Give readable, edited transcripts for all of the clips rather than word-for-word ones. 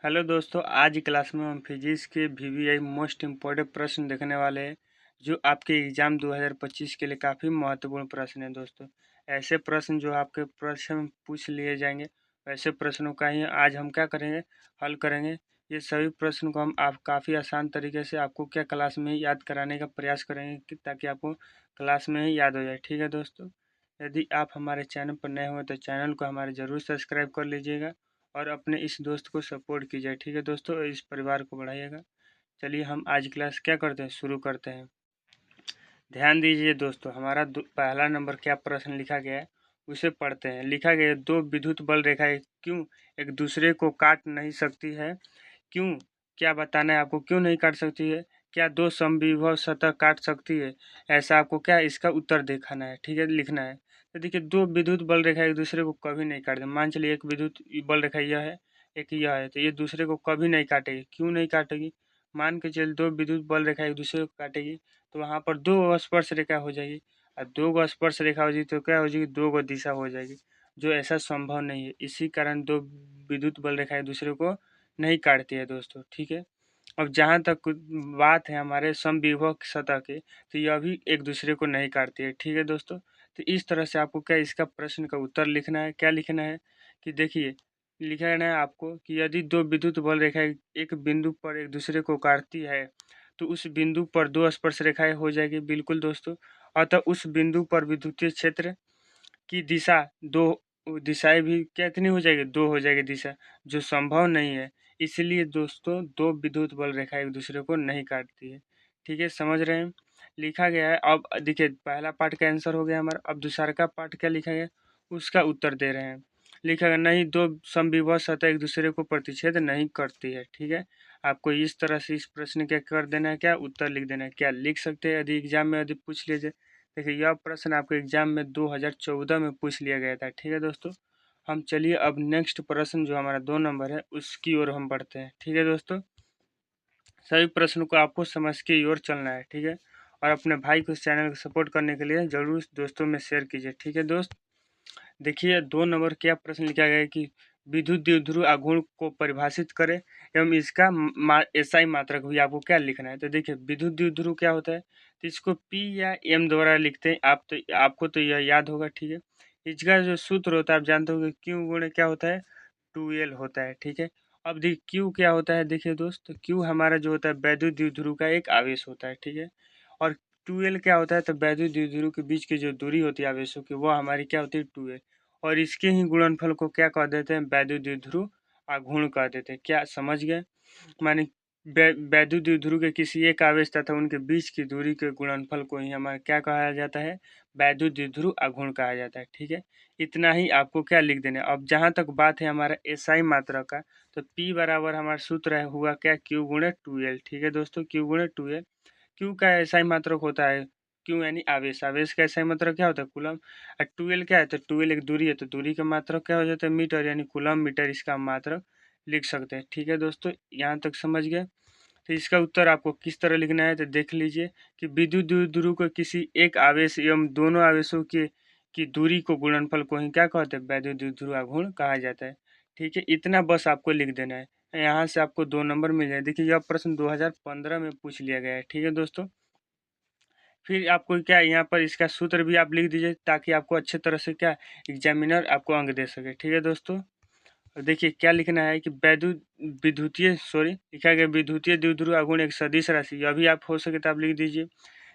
Hello दोस्तों, आज की क्लास में हम फिजिक्स के वीवीआई मोस्ट इम्पोर्टेंट प्रश्न देखने वाले हैं जो आपके एग्ज़ाम 2025 के लिए काफ़ी महत्वपूर्ण प्रश्न है दोस्तों। ऐसे प्रश्न जो आपके प्रश्न में पूछ लिए जाएंगे, वैसे प्रश्नों का ही आज हम क्या करेंगे, हल करेंगे। ये सभी प्रश्न को हम आप काफ़ी आसान तरीके से आपको क्या क्लास में ही याद कराने का प्रयास करेंगे ताकि आपको क्लास में ही याद हो जाए। ठीक है दोस्तों, यदि आप हमारे चैनल पर नए हुए तो चैनल को हमारे ज़रूर सब्सक्राइब कर लीजिएगा और अपने इस दोस्त को सपोर्ट कीजिए। ठीक है दोस्तों, इस परिवार को बढ़ाइएगा। चलिए हम आज क्लास क्या करते हैं, शुरू करते हैं। ध्यान दीजिए दोस्तों, हमारा पहला नंबर क्या प्रश्न लिखा गया है उसे पढ़ते हैं। लिखा गया है, दो विद्युत बल रेखाएं क्यों एक दूसरे को काट नहीं सकती है। क्यों, क्या बताना है आपको, क्यों नहीं काट सकती है। क्या दो समविभव सतह काट सकती है, ऐसा आपको क्या इसका उत्तर दिखाना है। ठीक है, लिखना है। तो देखिए, दो विद्युत बल रेखा एक दूसरे को कभी नहीं काटते। मान चलिए एक विद्युत बल रेखा यह है, एक यह है, तो ये दूसरे को कभी नहीं काटेगी। क्यों नहीं काटेगी, मान के चल दो विद्युत बल रेखा एक दूसरे को काटेगी तो वहाँ पर दो स्पर्श रेखा हो जाएगी। और दो गो स्पर्श रेखा हो जाएगी तो क्या हो जाएगी, दो गो दिशा हो जाएगी, जो ऐसा संभव नहीं है। इसी कारण दो विद्युत बल रेखा एक दूसरे को नहीं काटती है दोस्तों। ठीक है, अब जहाँ तक बात है हमारे समविभव सतह की, तो यह भी एक दूसरे को नहीं काटती है। ठीक है दोस्तों, तो इस तरह से आपको क्या इसका प्रश्न का उत्तर लिखना है। क्या लिखना है कि देखिए, लिखना है आपको कि यदि दो विद्युत बल रेखाएं एक बिंदु पर एक दूसरे को काटती है तो उस बिंदु पर दो स्पर्श रेखाएं हो जाएगी। बिल्कुल दोस्तों, अतः उस बिंदु पर विद्युतीय क्षेत्र की दिशा दो दिशाएं भी कितनी हो जाएगी, दो हो जाएगी दिशा, जो संभव नहीं है। इसलिए दोस्तों दो विद्युत बल रेखा एक दूसरे को नहीं काटती है। ठीक है, समझ रहे हैं। लिखा गया है, अब देखिए पहला पार्ट का आंसर हो गया हमारा। अब दूसरा का पार्ट क्या लिखा गया उसका उत्तर दे रहे हैं। लिखा गया, नहीं दो समविभव सतह एक दूसरे को प्रतिच्छेद नहीं करती है। ठीक है, आपको इस तरह से इस प्रश्न क्या कर देना है, क्या उत्तर लिख देना है। क्या लिख सकते हैं, यदि एग्जाम में यदि पूछ लीजिए। देखिए, यह प्रश्न आपको एग्जाम में 2014 में पूछ लिया गया था। ठीक है दोस्तों, हम चलिए अब नेक्स्ट प्रश्न जो हमारा 2 नंबर है उसकी ओर हम बढ़ते हैं। ठीक है दोस्तों, सभी प्रश्नों को आपको समझ के ओर चलना है। ठीक है, और अपने भाई को इस चैनल को सपोर्ट करने के लिए जरूर दोस्तों में शेयर कीजिए। ठीक है दोस्त, देखिए 2 नंबर क्या प्रश्न लिखा गया है कि विद्युत द्विध्रुव आघूर्ण को परिभाषित करें एवं इसका एसआई मात्रक भी आपको क्या लिखना है। तो देखिए, विद्युत द्विध्रुव क्या होता है, तो इसको पी या एम द्वारा लिखते हैं। आपको तो यह याद होगा। ठीक है, इसका जो सूत्र होता है आप जानते हो कि क्यू गुणे क्या होता है, 2L होता है। ठीक है, अब देखिए क्यू क्या होता है। देखिए दोस्त, क्यू हमारा जो होता है वैद्युत द्विध्रुव का एक आवेश होता है। ठीक है, और 2L क्या होता है, तो वैद्युत द्विध्रुव के बीच की जो दूरी होती है आवेशों की, वो हमारी क्या होती है, 2L। और इसके ही गुणनफल को क्या कह देते हैं, वैद्युत द्विध्रुव आघूर्ण कह देते हैं। क्या समझ गए, माने वैद्युत द्विध्रुव के किसी एक आवेश तथा उनके बीच की दूरी के गुणनफल को ही हमारा क्या कहा जाता है, वैद्युत द्विध्रुव आघूर्ण कहा जाता है। ठीक है, इतना ही आपको क्या लिख देना है। अब जहाँ तक बात है हमारा एसआई मात्रा का, तो P बराबर हमारा सूत्र है हुआ क्या, क्यू गुणे 2L। ठीक है दोस्तों, क्यू गुणे 2L। क्यू का एसआई मात्रक होता है, क्यू यानी आवेश, आवेश का एसआई मात्रक क्या होता है, कूलम। और 2L क्या है, तो 2L एक दूरी है, तो दूरी का मात्रक क्या हो जाता है, मीटर, यानी कूलम मीटर इसका मात्रक लिख सकते हैं। ठीक है दोस्तों, यहाँ तक समझ गए। तो इसका उत्तर आपको किस तरह लिखना है, तो देख लीजिए कि विद्युत द्विध्रुव को किसी एक आवेश एवं दोनों आवेशों के की दूरी को गुणनफल को ही क्या कहते हैं, वैद्युत द्विध्रुव आघूर्ण कहा जाता है। ठीक है, इतना बस आपको लिख देना है। यहाँ से आपको 2 नंबर मिल जाए। देखिए, यह प्रश्न 2015 में पूछ लिया गया है। ठीक है दोस्तों, फिर आपको क्या यहाँ पर इसका सूत्र भी आप लिख दीजिए ताकि आपको अच्छे तरह से क्या एग्जामिनर आपको अंक दे सके। ठीक है दोस्तों, देखिए क्या लिखना है कि लिखा गया विद्युतीय द्विध्रुव आघूर्ण एक सदिश राशि, यह भी आप हो सके तो आप लिख दीजिए,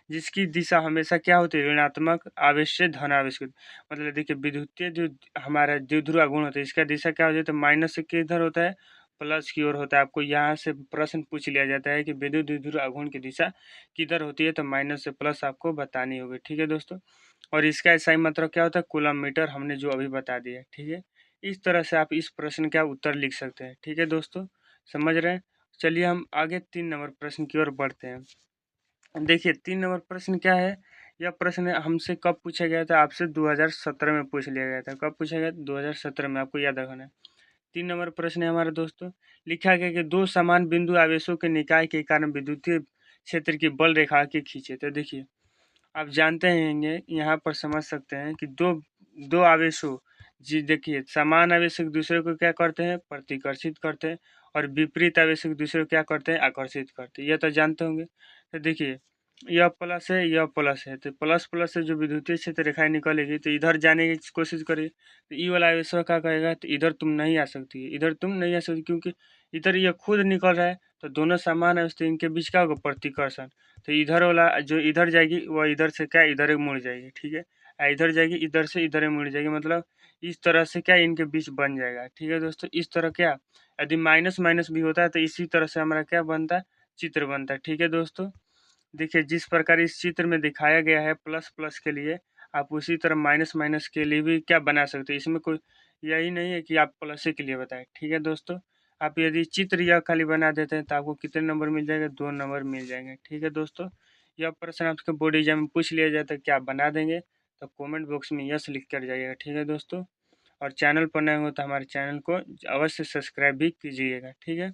जिसकी दिशा हमेशा क्या होती है, ऋणात्मक आवेश से धन आवेश की। मतलब देखिए, विद्युतीय जो हमारा द्विध्रुव आघूर्ण होता है इसका दिशा क्या हो जाता है, माइनस से किधर होता है, प्लस की ओर होता है। आपको यहाँ से प्रश्न पूछ लिया जाता है कि विद्युत द्विध्रुव आघूर्ण की दिशा किधर होती है, तो माइनस से प्लस आपको बतानी होगी। ठीक है दोस्तों, और इसका एसआई मतलब क्या होता है, कूलम मीटर, हमने जो अभी बता दिया। ठीक है, इस तरह से आप इस प्रश्न का उत्तर लिख सकते हैं। ठीक है दोस्तों, समझ रहे हैं। चलिए हम आगे 3 नंबर प्रश्न की ओर बढ़ते हैं। देखिए 3 नंबर प्रश्न क्या है, यह प्रश्न हमसे कब पूछा गया था, आपसे 2017 में पूछ लिया गया था। कब पूछा गया, 2017 में, आपको याद रखना है। 3 नंबर प्रश्न है हमारे दोस्तों। लिखा गया कि दो समान बिंदु आवेशों के निकाय के कारण विद्युतीय क्षेत्र की बल रेखा के खींचे। तो देखिए, आप जानते हैं यहाँ पर समझ सकते हैं कि दो दो आवेशों जी देखिए, समान आवेश एक दूसरे को क्या करते हैं, प्रतिकर्षित करते हैं, और विपरीत आवेश एक दूसरे को क्या करते हैं, आकर्षित करते हैं। यह तो जानते होंगे। तो देखिए, यह प्लस है, यह प्लस है, तो प्लस प्लस से जो विद्युतीय क्षेत्र रेखाएं निकलेगी तो इधर जाने की कोशिश करिए, तो ई वाला आवेश क्या कहेगा, तो इधर तुम नहीं आ सकती, इधर तुम नहीं आ सकती, क्योंकि इधर यह खुद निकल रहा है, तो दोनों समान आवेश, तो इनके बीच क्या होगा, प्रतिकर्षण। तो इधर वाला जो इधर जाएगी वह इधर से क्या इधर ही मुड़ जाएगी, ठीक है। इधर जाएगी इधर से इधर ही मुड़ जाएगी, मतलब इस तरह से क्या इनके बीच बन जाएगा, ठीक है दोस्तों। इस तरह क्या, यदि माइनस माइनस भी होता है तो इसी तरह से हमारा क्या बनता है, चित्र बनता है, ठीक है दोस्तों। देखिए, जिस प्रकार इस चित्र में दिखाया गया है प्लस प्लस के लिए, आप उसी तरह माइनस माइनस के लिए भी क्या बना सकते हैं। इसमें कोई यही नहीं है कि आप प्लस के लिए बताएं, ठीक है दोस्तों। आप यदि चित्र यह खाली बना देते हैं तो आपको कितने नंबर मिल जाएगा, 2 नंबर मिल जाएंगे, ठीक है दोस्तों। यह प्रश्न आपके बोर्ड एग्जाम में पूछ लिया जाता है, क्या आप बना देंगे, तो कमेंट बॉक्स में यस लिख कर जाइएगा, ठीक है दोस्तों। और चैनल पर नए हो तो हमारे चैनल को अवश्य सब्सक्राइब भी कीजिएगा, ठीक है।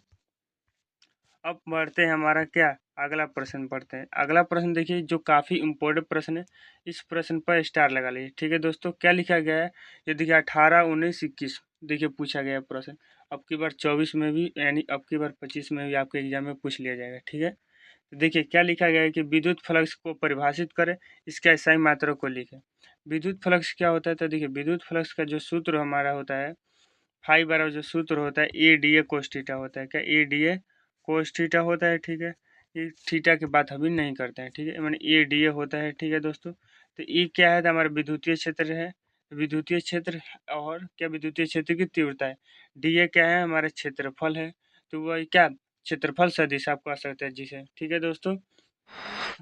अब बढ़ते हैं, हमारा क्या अगला प्रश्न पढ़ते हैं। अगला प्रश्न देखिए, जो काफ़ी इम्पोर्टेंट प्रश्न है, इस प्रश्न पर स्टार लगा लीजिए, ठीक है दोस्तों। क्या लिखा गया है, ये देखिए 18, 19, 21 देखिए पूछा गया है प्रश्न। अब की बार 24 में भी, यानी अब की बार 25 में भी आपके एग्जाम में पूछ लिया जाएगा, ठीक है। तो देखिए क्या लिखा गया है कि विद्युत फ्लक्स को परिभाषित करें, इसके SI मात्रा को लिखें। विद्युत फ्लक्स क्या होता है, तो देखिए विद्युत फ्लक्स का जो सूत्र हमारा होता है, फाइव बराबर जो सूत्र होता है ADA कोस थीटा होता है, क्या ADA कोस थीटा होता है, ठीक है। ये थीटा की बात अभी नहीं करते हैं, ठीक है, मैंने ADA होता है, ठीक है दोस्तों। तो ये क्या है, तो हमारा विद्युतीय क्षेत्र है, विद्युतीय क्षेत्र, और क्या विद्युतीय क्षेत्र की तीव्रता है। DA क्या है, हमारा क्षेत्रफल है, तो वह क्या क्षेत्रफल सदिश आप कह सकते हैं जिसे, ठीक है दोस्तों।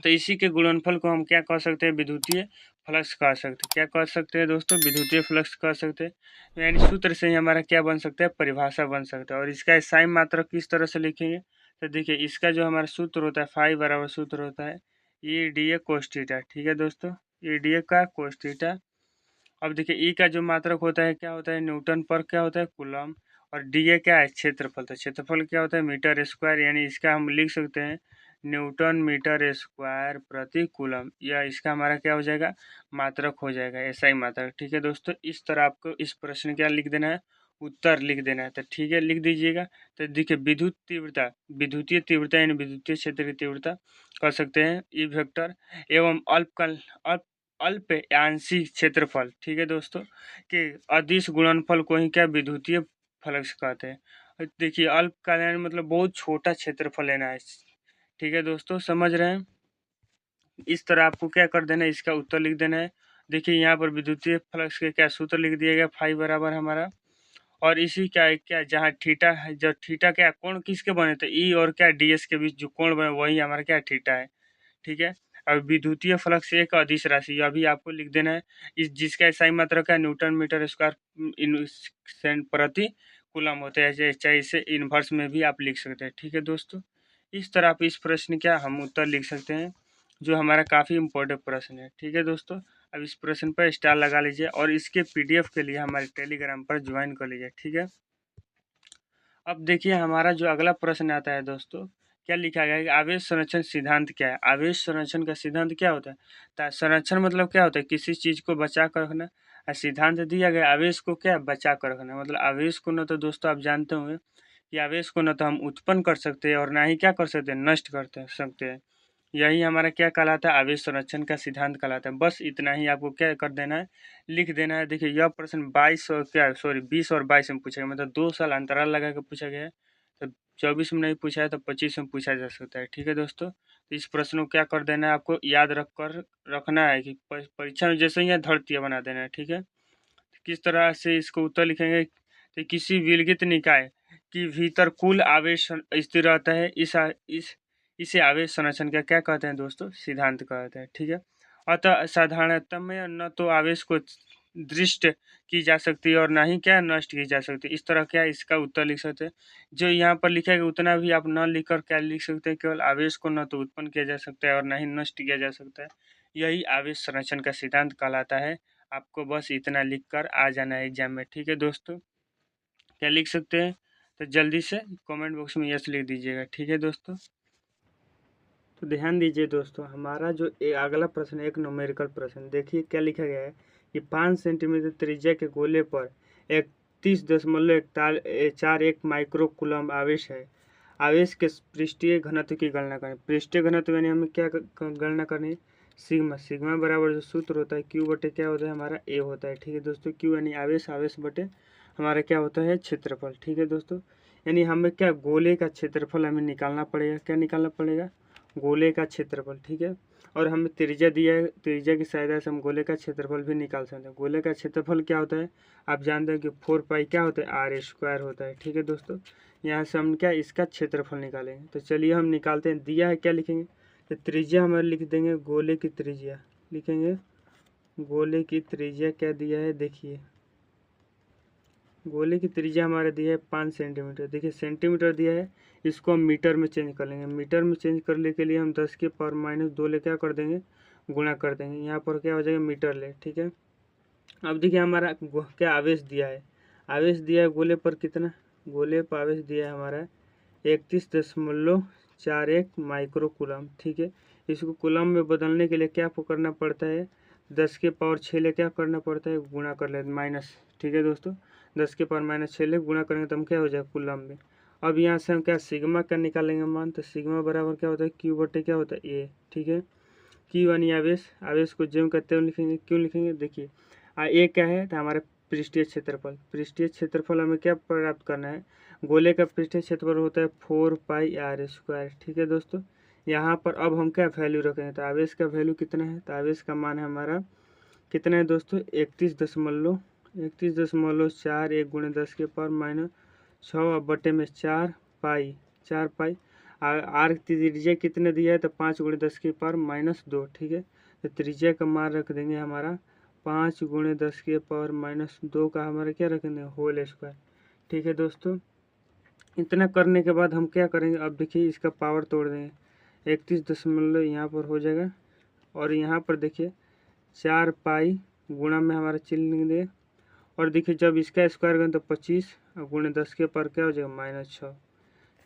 तो इसी के गुणनफल को हम क्या कह सकते हैं, विद्युतीय फ्लक्स कह सकते हैं। क्या कह सकते हैं दोस्तों, विद्युतीय फ्लक्स कह सकते हैं। यानी सूत्र से ही हमारा क्या बन सकता है, परिभाषा बन सकता है। और इसका साइन मात्रा किस तरह से लिखेंगे, तो देखिए इसका जो हमारा सूत्र होता है, फाइव बराबर सूत्र होता है ADA कोस थीटा, ठीक है दोस्तों, ADA का कोस थीटा। अब देखिए ई का जो मात्रक होता है क्या होता है, न्यूटन पर क्या होता है, कूलम। और DA क्या है, क्षेत्रफल। तो क्षेत्रफल क्या होता है, मीटर स्क्वायर, यानी इसका हम लिख सकते हैं न्यूटन मीटर स्क्वायर प्रति कूलम, या इसका हमारा क्या हो जाएगा, मात्रक हो जाएगा, ऐसा ही मात्रक, ठीक है दोस्तों। इस तरह आपको इस प्रश्न क्या लिख देना है, उत्तर लिख देना है, तो ठीक है लिख दीजिएगा। तो देखिए विद्युत तीव्रता, विद्युतीय तीव्रता यानी विद्युतीय क्षेत्र की तीव्रता कर सकते हैं ई वेक्टर एवं अल्प क्षेत्रफल, ठीक है दोस्तों, कि अदिश गुणनफल को ही क्या विद्युतीय फ्लक्स कहते हैं। देखिए अल्पकालीन मतलब बहुत छोटा क्षेत्रफल लेना है, ठीक है दोस्तों, समझ रहे हैं। इस तरह आपको क्या कर देना है, इसका उत्तर लिख देना है। देखिए यहाँ पर विद्युतीय फ्लक्स के क्या सूत्र लिख दिया गया, फाइव बराबर हमारा, और इसी क्या है, क्या जहाँ थीटा है, जो थीटा क्या कोण किसके बने थे, ई और क्या DS के बीच जो कोण बने वही हमारा क्या थीटा है, ठीक है। अब विद्युतीय फ्लक्स एक अदिश राशि अभी आपको लिख देना है, इस जिसका SI मात्रक है न्यूटन मीटर स्क्वायर इन प्रति कूलम होते हैं, चाहे इसे इन्वर्स में भी आप लिख सकते हैं, ठीक है दोस्तों। इस तरह आप इस प्रश्न क्या हम उत्तर लिख सकते हैं, जो हमारा काफ़ी इम्पोर्टेंट प्रश्न है, ठीक है दोस्तों। अब इस प्रश्न पर स्टार लगा लीजिए, और इसके PDF के लिए हमारे टेलीग्राम पर ज्वाइन कर लीजिए, ठीक है। अब देखिए हमारा जो अगला प्रश्न आता है दोस्तों, क्या लिखा गया है कि आवेश संरक्षण सिद्धांत क्या है। आवेश संरक्षण का सिद्धांत क्या होता है, संरक्षण मतलब क्या होता है, किसी चीज़ को बचा कर रखना, और सिद्धांत दिया गया आवेश को क्या बचा कर रखना, मतलब आवेश को न तो दोस्तों आप जानते होंगे कि आवेश को न तो हम उत्पन्न कर सकते हैं और ना ही क्या कर सकते हैं, नष्ट कर सकते हैं। यही हमारा क्या कहलाता है, आवेश संरक्षण का सिद्धांत कहलाता है। बस इतना ही आपको क्या कर देना है, लिख देना है। देखिए यह प्रश्न 22 और क्या सॉरी 20 और 22 में पूछा गया, मतलब 2 साल अंतराल लगा कर पूछा गया है। तो 24 में नहीं पूछा है तो 25 में पूछा जा सकता है, ठीक है दोस्तों। तो इस प्रश्न को क्या कर देना है, आपको याद रखना है कि परीक्षा में जैसे ही यहाँ धरतीय बना देना है, ठीक है। किस तरह से इसको उत्तर लिखेंगे, तो किसी विलगित निकाय के भीतर कुल आवेश स्थिर रहता है, इसे आवेश संरक्षण का क्या कहते हैं दोस्तों, सिद्धांत कहते हैं, ठीक है। अतः साधारणतः में न तो आवेश को दृष्ट की जा सकती है और ना ही क्या नष्ट की जा सकती है। इस तरह क्या इसका उत्तर लिख सकते हैं। जो यहाँ पर लिखा है उतना भी आप न लिखकर क्या लिख सकते हैं, केवल आवेश को न तो उत्पन्न किया जा सकता है और ना ही नष्ट किया जा सकता है। यही आवेश संरक्षण का सिद्धांत कहलाता है। आपको बस इतना लिखकर आ जाना है एग्जाम में, ठीक है दोस्तों। क्या लिख सकते हैं, तो जल्दी से कमेंट बॉक्स में यस लिख दीजिएगा, ठीक है दोस्तों। तो ध्यान दीजिए दोस्तों, हमारा जो अगला प्रश्न है एक न्यूमेरिकल प्रश्न, देखिए क्या लिखा गया है कि 5 सेंटीमीटर त्रिज्या के गोले पर 31.41 माइक्रो कूलम्ब आवेश है। आवेश के पृष्ठीय घनत्व की गणना करें। पृष्ठीय घनत्व यानी हमें क्या गणना करनी है, सिग्मा। सिग्मा बराबर जो सूत्र होता है क्यू बटे क्या होता है हमारा ए होता है। ठीक है दोस्तों, क्यू यानी आवेश, आवेश बटे हमारा क्या होता है क्षेत्रफल। ठीक है दोस्तों, यानी हमें क्या गोले का क्षेत्रफल हमें निकालना पड़ेगा। क्या निकालना पड़ेगा, गोले का क्षेत्रफल। ठीक है, और हमें त्रिज्या दिया है, त्रिज्या की सहायता से हम गोले का क्षेत्रफल भी निकाल सकते हैं। गोले का क्षेत्रफल क्या होता है, आप जानते हैं कि 4 पाई क्या होता है, आर स्क्वायर होता है। ठीक है दोस्तों, यहाँ से हम क्या इसका क्षेत्रफल निकालेंगे। तो चलिए हम निकालते हैं। दिया है क्या लिखेंगे, तो त्रिज्या हमारे लिख देंगे, गोले की त्रिज्या लिखेंगे। गोले की त्रिज्या क्या दिया है, देखिए गोले की त्रिज्या हमारा दिया है 5 सेंटीमीटर। देखिए सेंटीमीटर दिया है, इसको हम मीटर में चेंज कर लेंगे। मीटर में चेंज करने के लिए हम 10 के पावर -2 ले क्या कर देंगे, गुणा कर देंगे। यहाँ पर क्या हो जाएगा, मीटर ले। ठीक है, अब देखिए हमारा क्या आवेश दिया है, आवेश दिया है गोले पर कितना, गोले पर आवेश दिया है हमारा 31.41 माइक्रो कूलम। ठीक है, इसको कूलम में बदलने के लिए क्या करना पड़ता है, 10 के पावर 6 ले क्या करना पड़ता है, गुणा कर ले माइनस। ठीक है दोस्तों, 10 के पावर -6 ले गुणा करेंगे तो हम क्या हो जाएगा कूलम में। अब यहाँ से हम क्या सिग्मा का निकालेंगे मान, तो सिग्मा बराबर क्या होता है, क्यू बटे क्या होता है ए। ठीक है, क्यू यानी आवेश, आवेश को ज्यों कहते हैं लिखेंगे, क्यों लिखेंगे, देखिए ए क्या है, तो हमारे पृष्ठीय क्षेत्रफल। पृष्ठीय क्षेत्रफल हमें क्या प्राप्त करना है, गोले का पृष्ठीय क्षेत्रफल होता है 4 पाई r²। ठीक है दोस्तों, यहाँ पर अब हम क्या वैल्यू रखेंगे, तो आवेश का वैल्यू कितना है, तो आवेश का मान है हमारा कितना है दोस्तों, 31.4 1 गुणे 10 के पावर -6 बटे में 4 पाई आर त्रिज्या कितने दिया है, तो 5 गुणे 10 के पावर -2। ठीक है, तो त्रिज्या का मान रख देंगे हमारा 5 गुणे 10 के पावर -2 का हमारा क्या रखेंगे, होल स्क्वायर। ठीक है दोस्तों, इतना करने के बाद हम क्या करेंगे, अब देखिए इसका पावर तोड़ देंगे, 31 यहाँ पर हो जाएगा, और यहाँ पर देखिए 4 पाई गुणा में हमारा चिन्ह लिख देंगे, और देखिए जब इसका स्क्वायर करें तो 25 गुणे 10 के पावर क्या हो जाएगा, -6।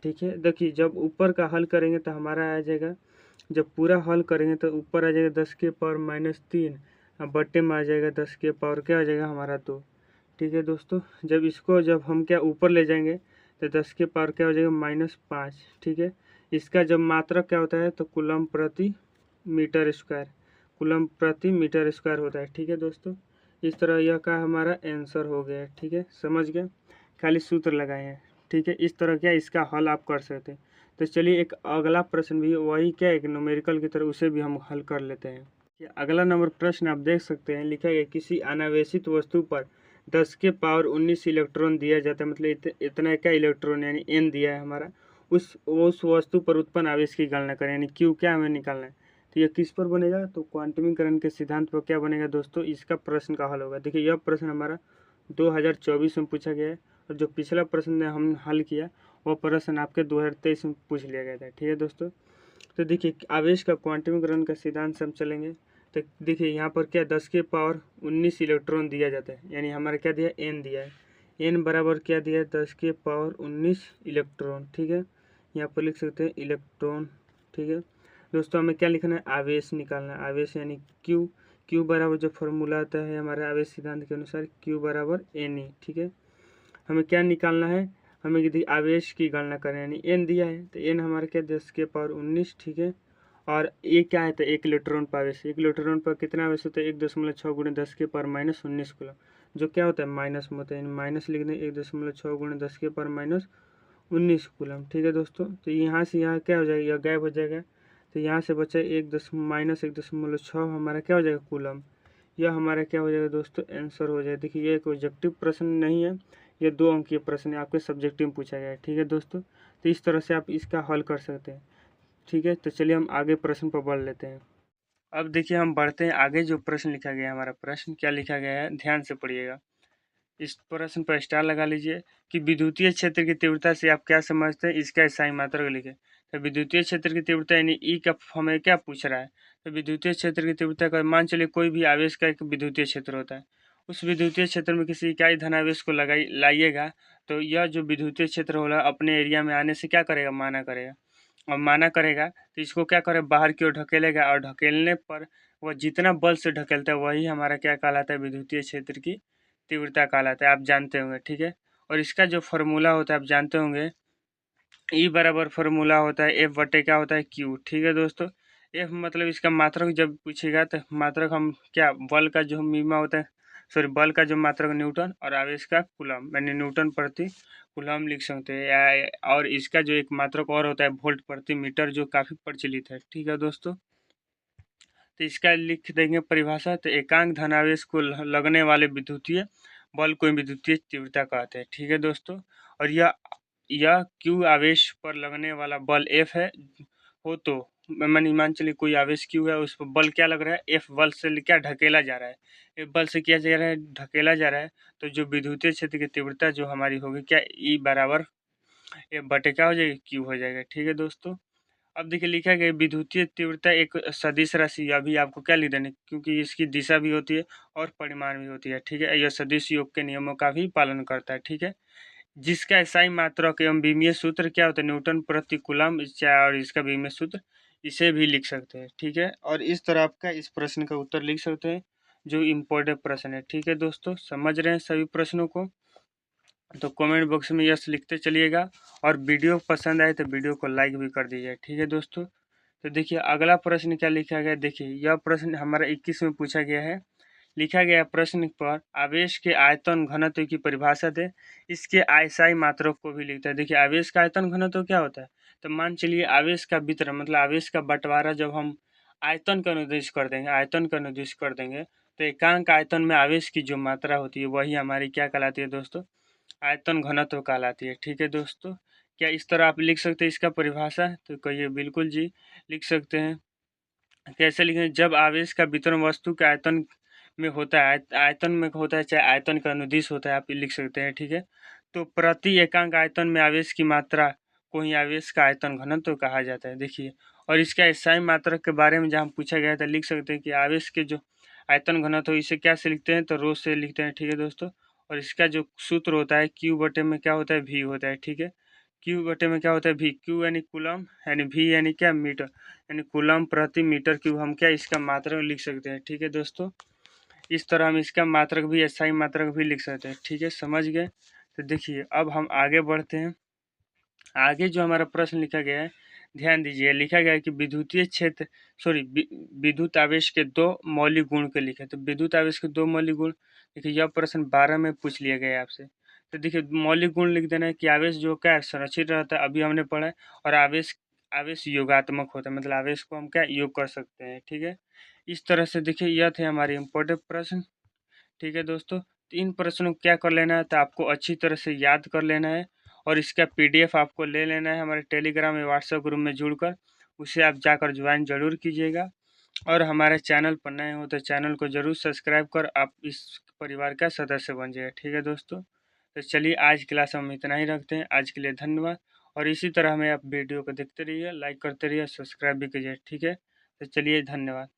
ठीक है, देखिए जब ऊपर का हल करेंगे तो हमारा आ जाएगा, जब पूरा हल करेंगे तो ऊपर आ जाएगा 10 के पावर -3, बट्टे में आ जाएगा 10 के पावर क्या आ जाएगा हमारा 2। ठीक है दोस्तों, जब हम क्या ऊपर ले जाएंगे तो 10 के पावर क्या हो जाएगा -5। ठीक है, इसका जब मात्रक क्या होता है, तो कूलम प्रति मीटर स्क्वायर, कूलम प्रति मीटर स्क्वायर होता है। ठीक है दोस्तों, इस तरह यह का हमारा आंसर हो गया है। ठीक है, समझ गए, खाली सूत्र लगाए हैं। ठीक है, इस तरह क्या इसका हल आप कर सकते हैं। तो चलिए एक अगला प्रश्न भी वही क्या एक न्यूमेरिकल की तरह, उसे भी हम हल कर लेते हैं। अगला नंबर प्रश्न आप देख सकते हैं, लिखा गया किसी अनावेशित वस्तु पर 10 के पावर 19 इलेक्ट्रॉन दिया जाता है, मतलब इतना क्या इलेक्ट्रॉन यानी n दिया है हमारा, उस वस्तु पर उत्पन्न आवेश की गणना करें, यानी q क्या हमें निकालना है। तो यह किस पर बनेगा, तो क्वांटमीकरण के सिद्धांत पर क्या बनेगा दोस्तों, इसका प्रश्न का हल होगा। देखिए यह प्रश्न हमारा 2024 में पूछा गया है, और जो पिछला प्रश्न हम हल किया वह प्रश्न आपके 2023 में पूछ लिया गया था। ठीक है दोस्तों, तो देखिए आवेश का क्वांटमीकरण का सिद्धांत से हम चलेंगे। तो देखिए यहाँ पर क्या 10 के पावर 19 इलेक्ट्रॉन दिया जाता है, यानी हमारा क्या दिया है, n दिया है। n बराबर क्या दिया है, 10 के पावर 19 इलेक्ट्रॉन। ठीक है, यहाँ पर लिख सकते हैं इलेक्ट्रॉन। ठीक है दोस्तों, हमें क्या लिखना है, आवेश निकालना है। आवेश यानी q बराबर जो फॉर्मूला आता है हमारे आवेश सिद्धांत के अनुसार, q बराबर ne। ठीक है, हमें क्या निकालना है, हमें यदि आवेश की गणना करें, यानी n दिया है तो n हमारे क्या 10 के पावर 19। ठीक है, और ये क्या है, तो 1 इलेक्ट्रॉन पर आवेश, 1 इलेक्ट्रॉन पर कितना आवेश होता है, 1.6 गुणे 10 के पावर -19 कूलम, जो क्या होता है माइनस में होता है, यानी माइनस लिख दें 1.6 गुणे 10 के पावर -19 कूलम। ठीक है दोस्तों, तो यहाँ से यहाँ क्या हो जाएगा, यह गायब हो जाएगा, तो यहाँ से बचा -1.6 हमारा क्या हो जाएगा कूलम। यह हमारा क्या हो जाएगा दोस्तों, आंसर हो जाएगा। देखिए ये एक ऑब्जेक्टिव प्रश्न नहीं है, ये 2 अंकीय प्रश्न है, आपके सब्जेक्टिव में पूछा गया है। ठीक है दोस्तों, तो इस तरह से आप इसका हल कर सकते हैं। ठीक है, तो चलिए हम आगे प्रश्न पर बढ़ लेते हैं। अब देखिए हम बढ़ते हैं आगे, जो प्रश्न लिखा गया है, हमारा प्रश्न क्या लिखा गया है, ध्यान से पढ़िएगा। इस प्रश्न पर स्टार लगा लीजिए कि विद्युतीय क्षेत्र की तीव्रता से आप क्या समझते हैं, इसका स्थायी मात्रक लिखे। तो विद्युतीय क्षेत्र की तीव्रता यानी ई का हमें क्या पूछ रहा है, तो विद्युतीय क्षेत्र की तीव्रता का मान चलिए कोई भी आवेश का एक विद्युतीय क्षेत्र होता है, उस विद्युतीय क्षेत्र में किसी इकाई धनावेश को लाइएगा, तो यह जो विद्युतीय क्षेत्र होगा अपने एरिया में आने से क्या करेगा, माना करेगा, और माना करेगा तो इसको क्या करे, बाहर की ओर ढकेलेगा, और ढकेलने पर वह जितना बल से ढकेलता है वही हमारा क्या कहलाता है, विद्युतीय क्षेत्र की तीव्रता कहलाता है, आप जानते होंगे। ठीक है, और इसका जो फॉर्मूला होता है आप जानते होंगे, ई बराबर फॉर्मूला होता है एफ बटे क्या होता है क्यू। ठीक है दोस्तों, एफ मतलब इसका मात्रक जब पूछेगा तो मात्रक हम क्या, बल का जो मीमा होता है, सॉरी बल का जो मात्रक न्यूटन और आवेश का कूलम यानी न्यूटन प्रति कूलम लिख सकते हैं, और इसका जो एक मात्रक और होता है वोल्ट प्रति मीटर, जो काफ़ी प्रचलित है। ठीक है दोस्तों, तो इसका लिख देंगे परिभाषा, तो एकांक धनावेश को लगने वाले विद्युतीय बल को विद्युतीय तीव्रता कहते हैं। ठीक है दोस्तों, और यह क्यू आवेश पर लगने वाला बल एफ है, हो तो मान चलिए कोई आवेश क्यू है, उस पर बल क्या लग रहा है, एफ बल से क्या ढकेला जा रहा है, एफ बल से क्या जा रहा है, ढकेला जा रहा है। तो जो विद्युतीय क्षेत्र की तीव्रता जो हमारी होगी क्या, ई बराबर एफ बटे क्या हो जाएगी, क्यू हो जाएगा। ठीक है दोस्तों, अब देखिए लिखा गया विद्युतीय तीव्रता एक सदिश राशि, अभी आपको क्या लिख देना, क्योंकि इसकी दिशा भी होती है और परिमाण भी होती है। ठीक है, यह सदिश योग के नियमों का भी पालन करता है। ठीक है, जिसका SI मात्रक एवं विमीय सूत्र क्या होता है, न्यूटन प्रति कूलम, और इसका विमीय सूत्र इसे भी लिख सकते हैं। ठीक है, और इस तरह आपका इस प्रश्न का उत्तर लिख सकते हैं, जो इम्पोर्टेंट प्रश्न है। ठीक है दोस्तों, समझ रहे हैं सभी प्रश्नों को, तो कमेंट बॉक्स में यस लिखते चलिएगा, और वीडियो पसंद आए तो वीडियो को लाइक भी कर दीजिए। ठीक है दोस्तों, तो देखिए अगला प्रश्न क्या लिखा गया, देखिए यह प्रश्न हमारा 21 में पूछा गया है। लिखा गया प्रश्न पर आवेश के आयतन घनत्व की परिभाषा दे, इसके आयसाई मात्रक को भी लिखता है। देखिए आवेश का आयतन घनत्व क्या होता है, तो मान चलिए आवेश का वितरण मतलब आवेश का बंटवारा जब हम आयतन का निर्देश कर देंगे, आयतन का निर्देश कर देंगे, तो एकांक आयतन में आवेश की जो मात्रा होती है वही हमारी क्या कहलाती है दोस्तों, आयतन घनत्व कहलाती है। ठीक है दोस्तों, क्या इस तरह आप लिख सकते हैं इसका परिभाषा, तो कहिए बिल्कुल जी लिख सकते हैं। कैसे लिखें, जब आवेश का वितरण वस्तु के आयतन में होता है, आयतन में होता है चाहे आयतन का अनुदिश होता है, आप लिख सकते हैं। ठीक है, तो प्रति एकांक आयतन में आवेश की मात्रा को ही आवेश का आयतन घनत्व कहा जाता है। देखिए, और इसका एसआई मात्रक के बारे में जहाँ पूछा गया था, लिख सकते हैं कि आवेश के जो आयतन घनत्व इसे क्या से लिखते हैं, तो रो से लिखते हैं। ठीक है दोस्तों, और इसका जो सूत्र होता है क्यू बटे में क्या होता है, भी होता है। ठीक है, क्यू बटे में क्या होता है, भी, क्यू यानी कूलम, यानी भी यानी क्या, मीटर, यानी कूलम प्रति मीटर क्यूब, हम क्या इसका मात्रक लिख सकते हैं। ठीक है दोस्तों, इस तरह हम इसका मात्रक भी, SI मात्रक भी लिख सकते हैं। ठीक है, समझ गए। तो देखिए अब हम आगे बढ़ते हैं। आगे जो हमारा प्रश्न लिखा गया है, ध्यान दीजिए, लिखा गया है कि विद्युतीय क्षेत्र, सॉरी विद्युत आवेश के दो मौलिक गुण के लिखे, तो विद्युत आवेश के दो मौलिक गुण, देखिए यह प्रश्न 12 में पूछ लिया गया है आपसे। तो देखिए मौलिक गुण लिख देना है कि आवेश जो क्या है, संरक्षित रहता है, अभी हमने पढ़ा है, और आवेश आवेश योगात्मक होता है, मतलब आवेश को हम क्या योग कर सकते हैं। ठीक है, इस तरह से देखिए यह थे हमारे इम्पोर्टेंट प्रश्न। ठीक है दोस्तों, तो इन प्रश्नों को क्या कर लेना है, तो आपको अच्छी तरह से याद कर लेना है, और इसका PDF आपको ले लेना है हमारे टेलीग्राम या व्हाट्सएप ग्रुप में जुड़कर, उसे आप जाकर ज्वाइन जरूर कीजिएगा, और हमारे चैनल पर नए हो तो चैनल को जरूर सब्सक्राइब कर आप इस परिवार का सदस्य बन जाइए। ठीक है दोस्तों, तो चलिए आज क्लास हम इतना ही रखते हैं, आज के लिए धन्यवाद, और इसी तरह हमें आप वीडियो को देखते रहिए, लाइक करते रहिए, सब्सक्राइब भी कीजिए। ठीक है, तो चलिए धन्यवाद।